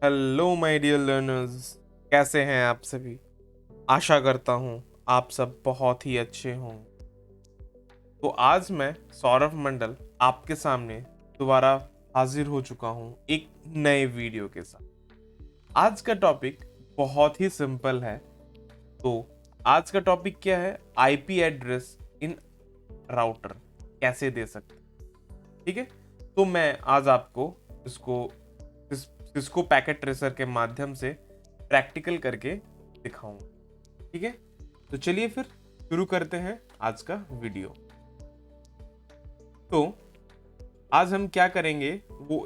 Hello my dear learners, कैसे हैं आप सभी। आशा करता हूँ आप सब बहुत ही अच्छे हों। तो आज मैं सौरभ मंडल आपके सामने दोबारा हाजिर हो चुका हूँ एक नए वीडियो के साथ। आज का टॉपिक बहुत ही सिंपल है। तो आज का टॉपिक क्या है? आईपी एड्रेस इन राउटर कैसे दे सकते हैं। ठीक है, तो मैं आज आपको इसको सिस्को पैकेट ट्रेसर के माध्यम से प्रैक्टिकल करके दिखाऊंगा। ठीक है, तो चलिए फिर शुरू करते हैं आज का वीडियो। तो आज हम क्या करेंगे, वो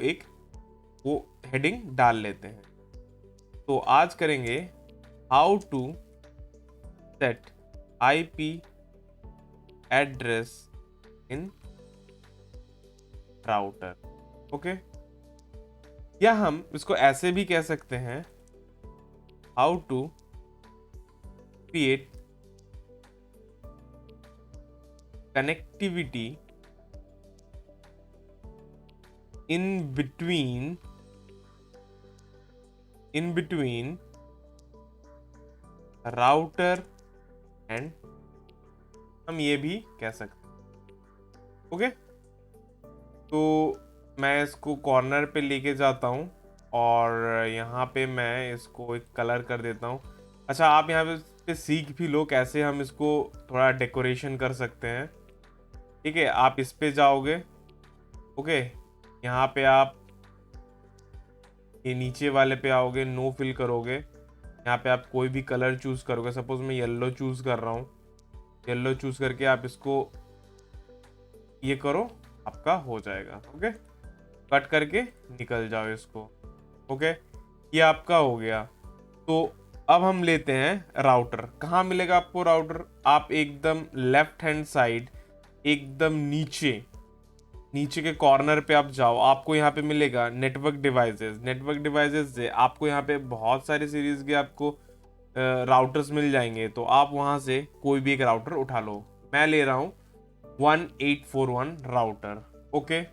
हेडिंग डाल लेते हैं। तो आज करेंगे how to set IP address in router. Okay, या हम इसको ऐसे भी कह सकते हैं, how to create connectivity in between router and, हम ये भी कह सकते हैं। ओके, तो मैं इसको कॉर्नर पे लेके जाता हूँ और यहाँ पे मैं इसको एक कलर कर देता हूँ। अच्छा, आप यहाँ पे सीख भी लो कैसे हम इसको थोड़ा डेकोरेशन कर सकते हैं। ठीक है, आप इस पे जाओगे। ओके, यहाँ पे आप ये नीचे वाले पे आओगे, नो फिल करोगे। यहाँ पे आप कोई भी कलर चूज करोगे। सपोज मैं येलो चूज कर रहा हूँ। येलो चूज करके आप इसको ये करो, आपका हो जाएगा। ओके, कट करके निकल जाओ इसको। ओके, ये आपका हो गया। तो अब हम लेते हैं राउटर। कहाँ मिलेगा आपको राउटर? आप एकदम लेफ्ट हैंड साइड, एकदम नीचे नीचे के कॉर्नर पे आप जाओ, आपको यहाँ पे मिलेगा नेटवर्क डिवाइसेस। नेटवर्क डिवाइसेस से आपको यहाँ पे बहुत सारे सीरीज के आपको राउटर्स मिल जाएंगे। तो आप वहाँ से कोई भी एक राउटर उठा लो। मैं ले रहा हूँ 1841 राउटर। ओके,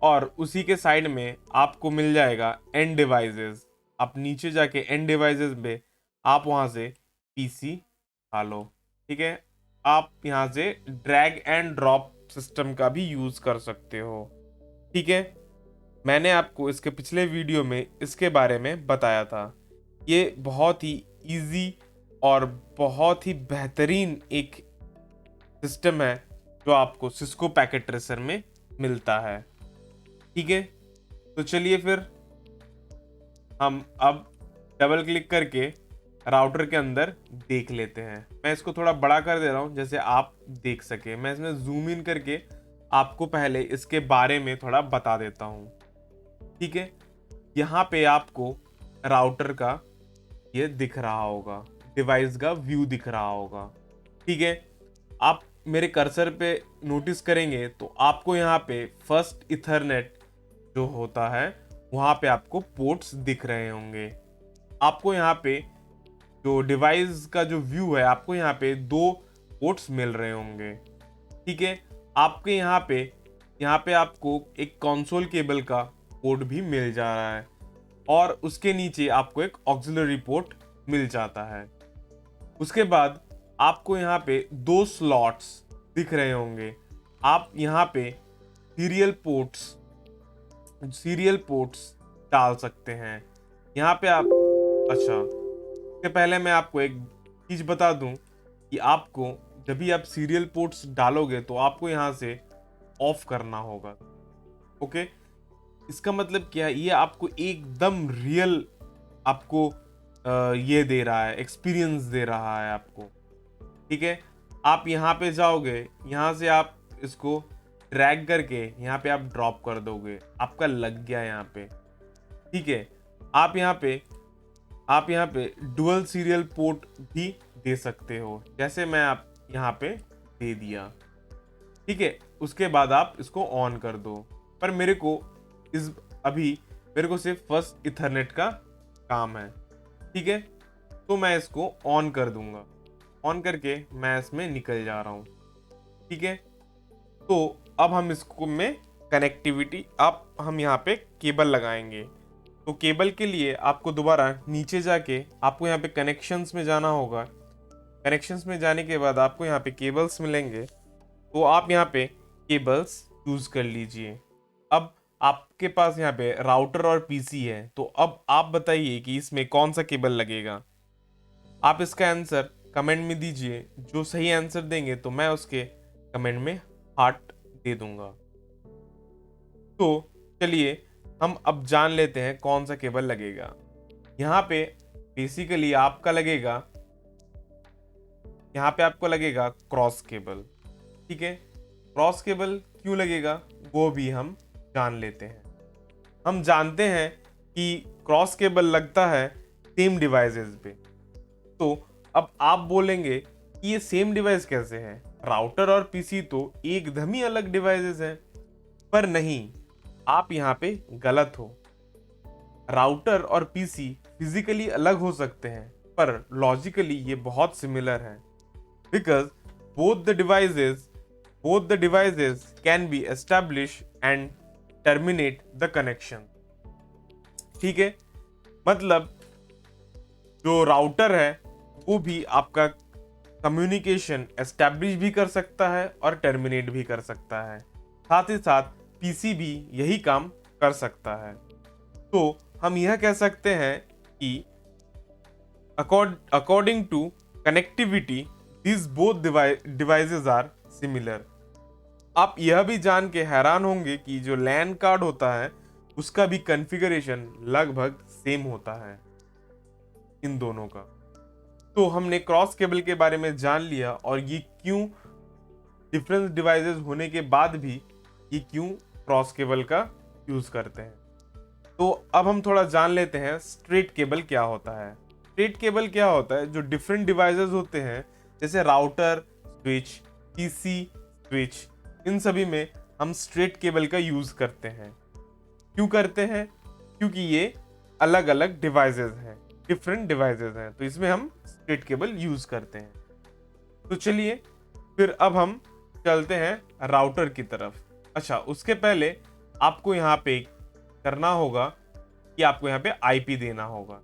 और उसी के साइड में आपको मिल जाएगा एंड डिवाइसेस। आप नीचे जाके एंड डिवाइसेस में आप वहाँ से पीसी उठा लो। ठीक है, आप यहाँ से ड्रैग एंड ड्रॉप सिस्टम का भी यूज कर सकते हो। ठीक है, मैंने आपको इसके पिछले वीडियो में इसके बारे में बताया था। ये बहुत ही इजी और बहुत ही बेहतरीन एक सिस्टम है जो आपको सिस्को पैकेट ट्रेसर में मिलता है। ठीक है, तो चलिए फिर हम अब डबल क्लिक करके राउटर के अंदर देख लेते हैं। मैं इसको थोड़ा बड़ा कर दे रहा हूं जैसे आप देख सके। मैं इसमें जूम इन करके आपको पहले इसके बारे में थोड़ा बता देता हूं। ठीक है, यहाँ पे आपको राउटर का ये दिख रहा होगा, डिवाइस का व्यू दिख रहा होगा। ठीक है, आप मेरे कर्सर पे नोटिस करेंगे तो आपको यहाँ पे फर्स्ट इथरनेट जो होता है वहाँ पे आपको पोर्ट्स दिख रहे होंगे। आपको यहाँ पे जो डिवाइस का जो व्यू है, आपको यहाँ पे दो पोर्ट्स मिल रहे होंगे। ठीक है, आपके यहाँ पे आपको एक कंसोल केबल का पोर्ट भी मिल जा रहा है और उसके नीचे आपको एक ऑक्सिलरी पोर्ट मिल जाता है। उसके बाद आपको यहाँ पे दो स्लॉट्स दिख रहे होंगे। आप यहाँ पे सीरियल पोर्ट्स डाल सकते हैं यहाँ पे आप। अच्छा, इसके पहले मैं आपको एक चीज बता दूं कि आपको जब भी आप सीरियल पोर्ट्स डालोगे तो आपको यहाँ से ऑफ करना होगा। ओके, इसका मतलब क्या है? ये आपको एकदम रियल आपको ये दे रहा है, एक्सपीरियंस दे रहा है आपको। ठीक है, आप यहाँ पे जाओगे, यहाँ से आप इसको ड्रैग करके यहाँ पे आप ड्रॉप कर दोगे, आपका लग गया यहाँ पे। ठीक है, आप यहाँ पे डुअल सीरियल पोर्ट भी दे सकते हो, जैसे मैं आप यहाँ पे दे दिया। ठीक है, उसके बाद आप इसको ऑन कर दो। पर मेरे को सिर्फ फर्स्ट इथरनेट का काम है। ठीक है, तो मैं इसको ऑन कर दूंगा। ऑन करके मैं इसमें निकल जा रहा हूँ। ठीक है, तो अब हम इसको में कनेक्टिविटी, अब हम यहाँ पे केबल लगाएंगे। तो केबल के लिए आपको दोबारा नीचे जाके आपको यहाँ पे कनेक्शंस में जाना होगा। कनेक्शंस में जाने के बाद आपको यहाँ पे केबल्स मिलेंगे, तो आप यहाँ पे केबल्स चूज कर लीजिए। अब आपके पास यहाँ पे राउटर और पीसी है, तो अब आप बताइए कि इसमें कौन सा केबल लगेगा। आप इसका आंसर कमेंट में दीजिए। जो सही आंसर देंगे तो मैं उसके कमेंट में हार्ट दे दूंगा। तो चलिए हम अब जान लेते हैं कौन सा केबल लगेगा। यहाँ पे बेसिकली आपका लगेगा, यहाँ पे आपको लगेगा क्रॉस केबल। ठीक है, क्रॉस केबल क्यों लगेगा वो भी हम जान लेते हैं। हम जानते हैं कि क्रॉस केबल लगता है सेम डिवाइसेस पे। तो अब आप बोलेंगे कि ये सेम डिवाइस कैसे है, राउटर और पीसी तो एकदम ही अलग डिवाइसेस हैं। पर नहीं, आप यहाँ पे गलत हो। राउटर और पीसी फिजिकली अलग हो सकते हैं, पर लॉजिकली ये बहुत सिमिलर हैं, because both the devices can be establish and terminate the connection। ठीक है, मतलब जो राउटर है वो भी आपका कम्युनिकेशन एस्टैब्लिश भी कर सकता है और टर्मिनेट भी कर सकता है। साथ ही साथ पीसी भी यही काम कर सकता है। तो हम यह कह सकते हैं कि according to connectivity these both devices are similar। आप यह भी जान के हैरान होंगे कि जो लैन कार्ड होता है उसका भी कॉन्फ़िगरेशन लगभग सेम होता है इन दोनों का। तो हमने क्रॉस केबल के बारे में जान लिया और ये क्यों डिफरेंस डिवाइसेस होने के बाद भी ये क्यों क्रॉस केबल का यूज करते हैं। तो अब हम थोड़ा जान लेते हैं स्ट्रेट केबल क्या होता है। स्ट्रेट केबल क्या होता है, जो डिफरेंट डिवाइसेस होते हैं जैसे राउटर स्विच, पीसी स्विच, इन सभी में हम स्ट्रेट केबल का यूज करते हैं। क्यों करते हैं? क्योंकि ये अलग अलग डिवाइसेस हैं, डिफरेंट डिवाइसेस हैं, तो इसमें हम स्ट्रेट केबल यूज करते हैं। तो चलिए फिर अब हम चलते हैं राउटर की तरफ। अच्छा, उसके पहले आपको यहाँ पे करना होगा कि आपको यहाँ पे आईपी देना होगा।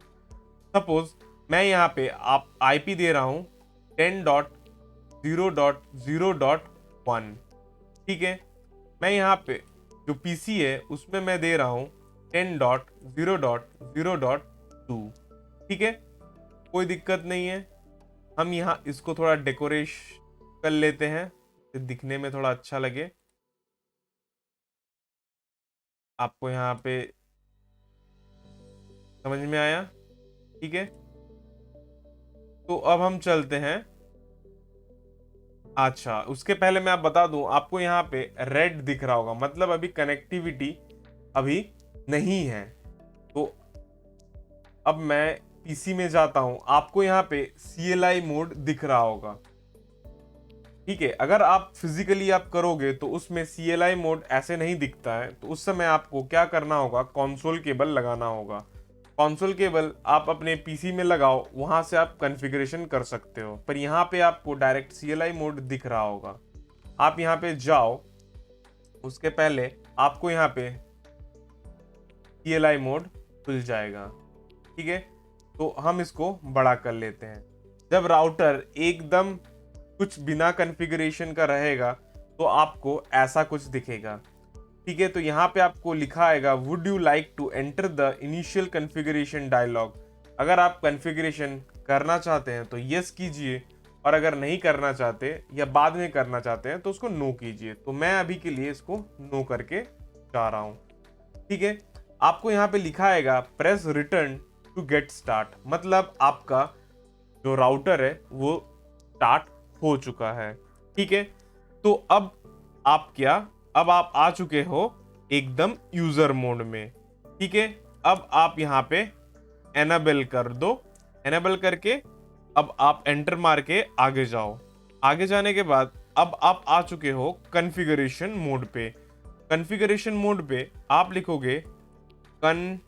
सपोज मैं यहाँ पे आप आईपी दे रहा हूँ 10.0.0.1। ठीक है, मैं यहाँ पे जो पीसी है उसमें मैं दे रहा हूँ 10.0.0.2। ठीक है, कोई दिक्कत नहीं है। हम यहाँ इसको थोड़ा डेकोरेशन कर लेते हैं, दिखने में थोड़ा अच्छा लगे। आपको यहाँ पे समझ में आया? ठीक है, तो अब हम चलते हैं। अच्छा, उसके पहले मैं आप बता दूं, आपको यहाँ पे रेड दिख रहा होगा, मतलब अभी कनेक्टिविटी अभी नहीं है। तो अब मैं पीसी में जाता हूं, आपको यहाँ पे CLI मोड दिख रहा होगा। ठीक है, अगर आप फिजिकली आप करोगे तो उसमें CLI मोड ऐसे नहीं दिखता है, तो उस समय आपको क्या करना होगा, कंसोल केबल लगाना होगा। कंसोल केबल आप अपने पीसी में लगाओ, वहां से आप कॉन्फ़िगरेशन कर सकते हो, पर यहाँ पे आपको डायरेक्ट CLI मोड दिख रहा होगा। आप यहाँ पे जाओ, उसके पहले आपको यहाँ पे CLI मोड खुल जाएगा। ठीक है, तो हम इसको बड़ा कर लेते हैं। जब राउटर एकदम कुछ बिना कॉन्फ़िगरेशन का रहेगा तो आपको ऐसा कुछ दिखेगा। ठीक है, तो यहाँ पे आपको लिखा आएगा would you like to enter the initial configuration dialog. अगर आप कॉन्फ़िगरेशन करना चाहते हैं तो यस कीजिए, और अगर नहीं करना चाहते या बाद में करना चाहते हैं तो उसको नो कीजिए। तो मैं अभी के लिए इसको नो करके जा रहा हूँ। ठीक है, आपको यहाँ पे लिखा आएगा press return to get start, मतलब आपका जो राउटर है वो स्टार्ट हो चुका है। ठीक है, तो अब आप आ चुके हो एकदम यूजर मोड में। ठीक है, अब आप यहाँ पे एनेबल कर दो। एनेबल करके अब आप एंटर मार के आगे जाओ। आगे जाने के बाद अब आप आ चुके हो कॉन्फ़िगरेशन मोड पे। कॉन्फ़िगरेशन मोड पे आप लिखोगे कॉन्फ़िगर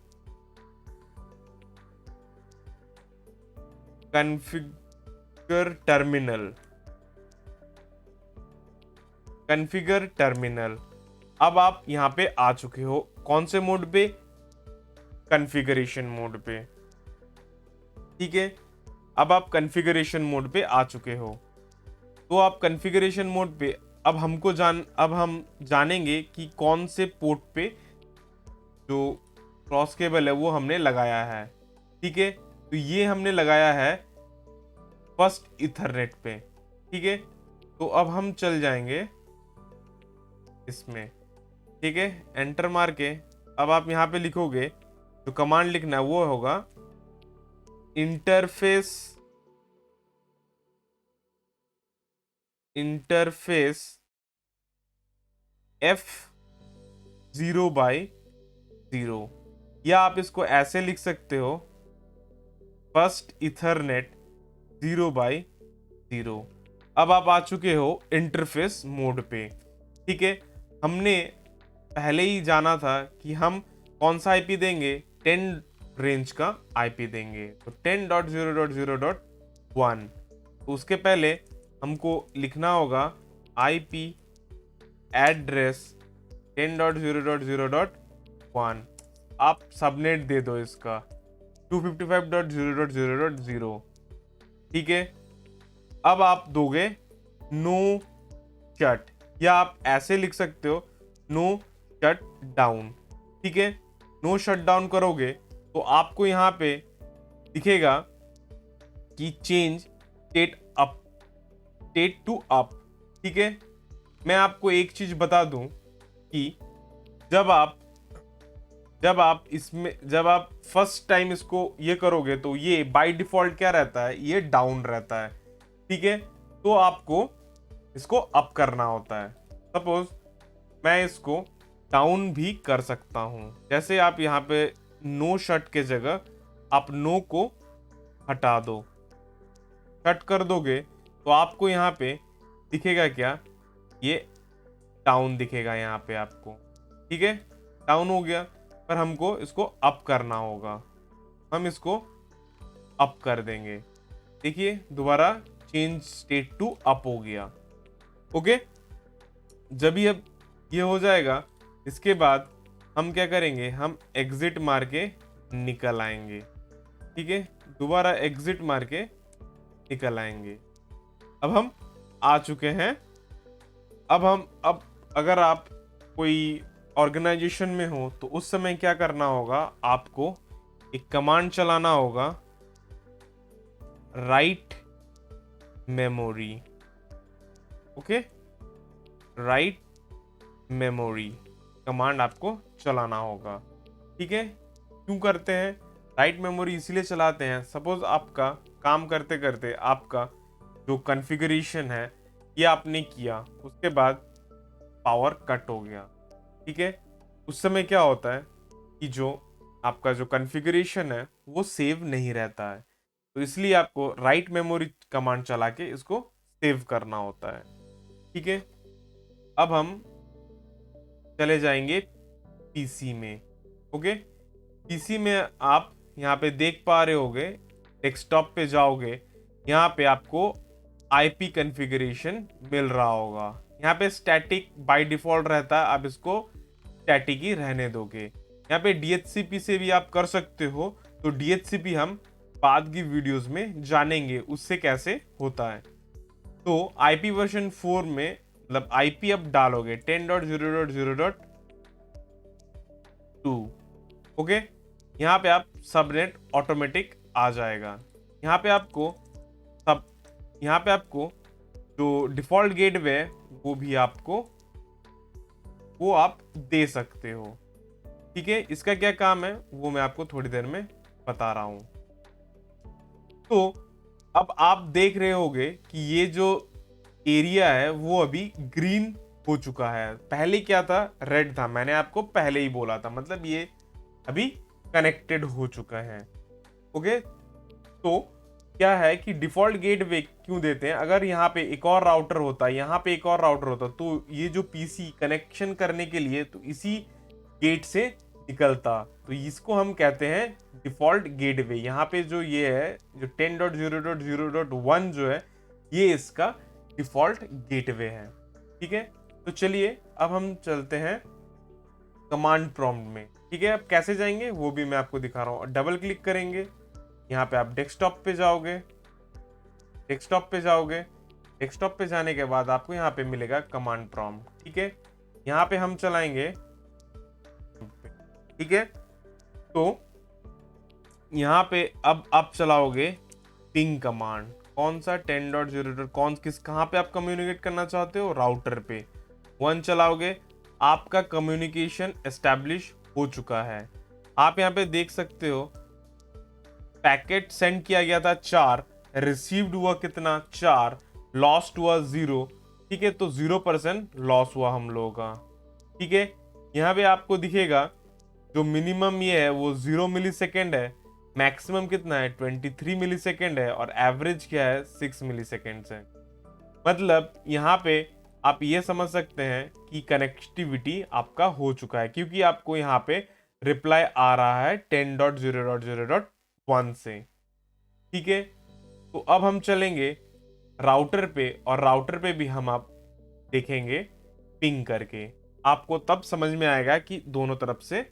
टर्मिनल। अब आप यहाँ पे आ चुके हो कौन से मोड पे, कॉन्फ़िगरेशन मोड पे। ठीक है, अब आप कॉन्फ़िगरेशन मोड पे आ चुके हो। तो आप कॉन्फ़िगरेशन मोड पे अब हम जानेंगे कि कौन से पोर्ट पे जो क्रॉस केबल है वो हमने लगाया है। ठीक है, तो ये हमने लगाया है फर्स्ट ईथरनेट पे। ठीक है, तो अब हम चल जाएंगे इसमें। ठीक है, एंटर मार के अब आप यहाँ पे लिखोगे, जो कमांड लिखना है वो होगा इंटरफेस इंटरफेस F0/0, या आप इसको ऐसे लिख सकते हो फर्स्ट इथरनेट 0/0। अब आप आ चुके हो इंटरफेस मोड पे। ठीक है, हमने पहले ही जाना था कि हम कौन सा आईपी देंगे, 10 रेंज का आईपी देंगे, तो 10.0.0.1। तो उसके पहले हमको लिखना होगा आईपी एड्रेस 10.0.0.1। आप सबनेट दे दो इसका 255.0.0.0। ठीक है, अब आप दोगे नो शट, या आप ऐसे लिख सकते हो नो शट डाउन। ठीक है, नो शट डाउन करोगे तो आपको यहाँ पे दिखेगा कि चेंज स्टेट टू अप। ठीक है, मैं आपको एक चीज बता दूं कि जब आप फर्स्ट टाइम इसको ये करोगे तो ये बाय डिफॉल्ट क्या रहता है, ये डाउन रहता है। ठीक है, तो आपको इसको अप करना होता है। सपोज मैं इसको डाउन भी कर सकता हूं, जैसे आप यहाँ पे नो शट के जगह आप नो को हटा दो, कट कर दोगे तो आपको यहाँ पे दिखेगा क्या, ये डाउन दिखेगा यहाँ पे आपको। ठीक है, डाउन हो गया, पर हमको इसको अप करना होगा, हम इसको अप कर देंगे। देखिए दोबारा चेंज स्टेट टू अप हो गया। ओके, जब ही अब ये हो जाएगा, इसके बाद हम क्या करेंगे, हम एग्जिट मार के निकल आएंगे। ठीक है, दोबारा एग्जिट मार के निकल आएंगे। अब हम आ चुके हैं। अब अगर आप कोई ऑर्गेनाइजेशन में हो तो उस समय क्या करना होगा, आपको एक कमांड चलाना होगा, write memory. Okay, write memory command आपको चलाना होगा। ठीक है, क्यों करते हैं राइट मेमोरी, इसलिए चलाते हैं, सपोज आपका काम करते करते आपका जो कॉन्फ़िगरेशन है ये आपने किया, उसके बाद पावर कट हो गया। ठीक है, उस समय क्या होता है कि जो आपका जो कॉन्फ़िगरेशन है वो सेव नहीं रहता है, तो इसलिए आपको राइट मेमोरी कमांड चला के इसको सेव करना होता है। ठीक है, अब हम चले जाएंगे पीसी में। ओके, पीसी में आप यहाँ पे देख पा रहे होगे, डेस्कटॉप पे जाओगे, यहाँ पे आपको आईपी कॉन्फ़िगरेशन मिल रहा होगा। यहाँ पे स्टैटिक बाय डिफॉल्ट रहता है, आप इसको स्टैटिक ही रहने दोगे। यहाँ पे DHCP से भी आप कर सकते हो, तो DHCP हम बाद की वीडियोस में जानेंगे उससे कैसे होता है। तो आईपी वर्जन 4 में मतलब आईपी अब डालोगे 10.0.0.2। ओके, यहाँ पे आप सबनेट ऑटोमेटिक आ जाएगा। यहाँ पे आपको जो डिफॉल्ट गेटवे है वो आप दे सकते हो। ठीक है, इसका क्या काम है वो मैं आपको थोड़ी देर में बता रहा हूं। तो अब आप देख रहे होगे कि ये जो एरिया है वो अभी ग्रीन हो चुका है, पहले क्या था, रेड था। मैंने आपको पहले ही बोला था, मतलब ये अभी कनेक्टेड हो चुका है। ओके, तो क्या है कि डिफॉल्ट गेटवे क्यों देते हैं, अगर यहाँ पे एक और राउटर होता, यहाँ पे एक और राउटर होता, तो ये जो पीसी कनेक्शन करने के लिए तो इसी गेट से निकलता, तो इसको हम कहते हैं डिफॉल्ट गेटवे। यहाँ पे जो ये है, जो 10.0.0.1 जो है, ये इसका डिफॉल्ट गेटवे है। ठीक है, तो चलिए अब हम चलते हैं कमांड प्रॉम्प्ट में। ठीक है, अब कैसे जाएंगे वो भी मैं आपको दिखा रहा हूँ। डबल क्लिक करेंगे, यहाँ पे आप डेस्कटॉप पे जाओगे, डेस्कटॉप पे जाओगे, डेस्कटॉप पे जाने के बाद आपको यहाँ पे मिलेगा कमांड प्रॉम्प्ट। ठीक है, यहाँ पे हम चलाएंगे। ठीक है, तो यहाँ पे अब आप चलाओगे पिंग कमांड। कौन सा 10.0 कौन किस कहाँ पे आप कम्युनिकेट करना चाहते हो, राउटर पे 1 चलाओगे, आपका कम्युनिकेशन एस्टैब्लिश हो चुका है। आप यहाँ पे देख सकते हो पैकेट सेंड किया गया था 4, रिसीव्ड हुआ कितना 4, लॉस्ट हुआ 0। ठीक है, तो 0% लॉस हुआ हम लोगों का। ठीक है, यहाँ पे आपको दिखेगा जो मिनिमम ये है वो 0 मिलीसेकेंड है, मैक्सिमम कितना है 23 मिलीसेकेंड है, और एवरेज क्या है 6 मिलीसेकेंड है। मतलब यहाँ पे आप ये समझ सकते हैं कि कनेक्टिविटी आपका हो चुका है, क्योंकि आपको यहाँ पे रिप्लाई आ रहा है 10.0.0.1 से। ठीक है, तो अब हम चलेंगे राउटर पे, और राउटर पे भी हम आप देखेंगे पिंग करके। आपको तब समझ में आएगा कि दोनों तरफ से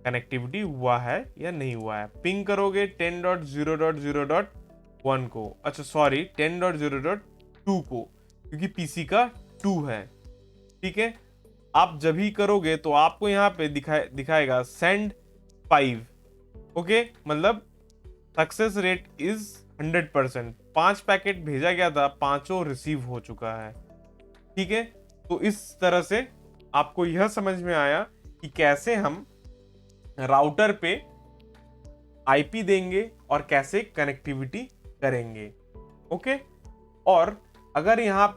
कनेक्टिविटी हुआ है या नहीं हुआ है। पिंग करोगे 10.0.0.1 को, अच्छा सॉरी 10.0.2 को, क्योंकि पीसी का 2 है। ठीक है, आप जब ही करोगे तो आपको यहाँ पे दिखाएगा सेंड 5। ओके, मतलब सक्सेस रेट इज 100%। 5 पैकेट भेजा गया था, 5 रिसीव हो चुका है। ठीक है, तो इस तरह से आपको यह समझ में आया कि कैसे हम राउटर पे आईपी देंगे और कैसे कनेक्टिविटी करेंगे। ओके, और अगर यहाँ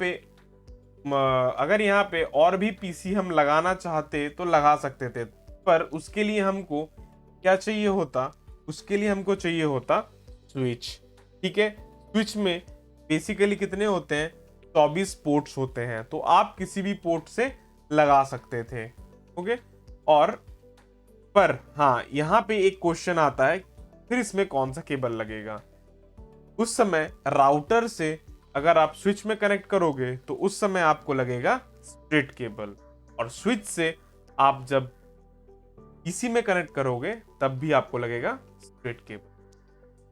पे और भी पीसी हम लगाना चाहते तो लगा सकते थे, पर उसके लिए हमको क्या चाहिए होता, उसके लिए हमको चाहिए होता स्विच। ठीक है, स्विच में बेसिकली कितने होते हैं, 24 पोर्ट्स होते हैं, तो आप किसी भी पोर्ट से लगा सकते थे। ओके, और पर हाँ, यहाँ पे एक क्वेश्चन आता है, फिर इसमें कौन सा केबल लगेगा। उस समय राउटर से अगर आप स्विच में कनेक्ट करोगे तो उस समय आपको लगेगा स्ट्रेट केबल, और स्विच से आप जब इसी में कनेक्ट करोगे तब भी आपको लगेगा स्ट्रेट केबल।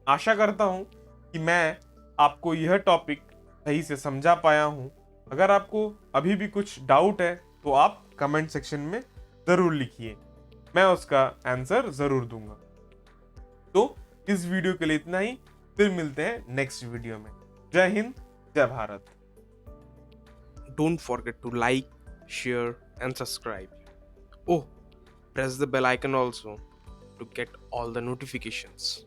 आशा करता हूं कि मैं आपको यह टॉपिक सही से समझा पाया हूं। अगर आपको अभी भी कुछ डाउट है तो आप कमेंट सेक्शन में जरूर लिखिए, मैं उसका आंसर जरूर दूंगा। तो इस वीडियो के लिए इतना ही, फिर मिलते हैं नेक्स्ट वीडियो में। जय हिंद, जय Bharat. Don't forget to like, share, and subscribe. Oh, press the bell icon also to get all the notifications.